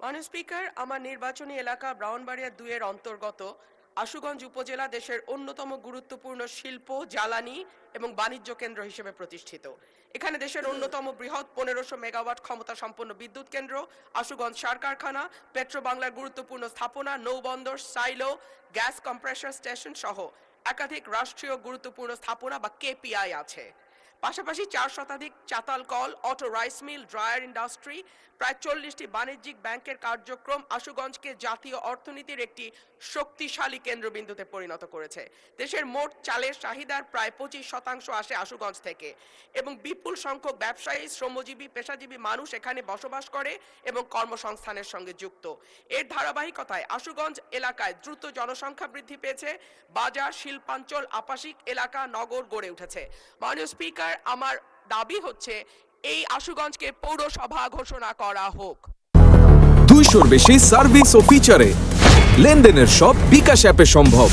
মাননীয় স্পিকার, আমার নির্বাচনী এলাকা ব্রাহ্মণবাড়িয়া ২ এর অন্তর্গত আশুগঞ্জ উপজেলা দেশের অন্যতম গুরুত্বপূর্ণ শিল্প, জ্বালানি এবং বাণিজ্য কেন্দ্র হিসেবে প্রতিষ্ঠিত। এখানে দেশের অন্যতম বৃহৎ ১৫০০ মেগাওয়াট ক্ষমতা সম্পন্ন বিদ্যুৎ কেন্দ্র, আশুগঞ্জ সার কারখানা, পেট্রো বাংলার গুরুত্বপূর্ণ স্থাপনা, নৌবন্দর, সাইলো, গ্যাস কম্প্রেসার স্টেশন সহ একাধিক রাষ্ট্রীয় গুরুত্বপূর্ণ স্থাপনা বা কেপিআই আছে। পাশাপাশি ৪ শতাধিক চাতাল কল, auto rice mill, dryer industry, প্রায় ৪০টি বাণিজ্যিক ব্যাংকের কার্যক্রম আশুগঞ্জকে জাতীয় অর্থনীতির একটি শক্তিশালী কেন্দ্রবিন্দুতে পরিণত করেছে। দেশের মোট চালের চাহিদার প্রায় ২৫% আসে আশুগঞ্জ থেকে এবং বিপুল সংখ্যক ব্যবসায়ী, শ্রমজীবী, পেশাজীবী মানুষ এখানে বসবাস করে এবং কর্মসংস্থানের সঙ্গে যুক্ত। এর ধারাবাহিকতায় আশুগঞ্জ এলাকায় দ্রুত জনসংখ্যা বৃদ্ধি পেয়েছে, বাজার, শিল্পাঞ্চল, আবাসিক এলাকা, নগর গড়ে উঠেছে। মাননীয় স্পিকার, আমার দাবি হচ্ছে এই আশুগঞ্জকে পৌরসভা ঘোষণা করা হোক। 200-র বেশি সার্ভিস ও ফিচারে লেনদেনের সব বিকাশ অ্যাপে সম্ভব।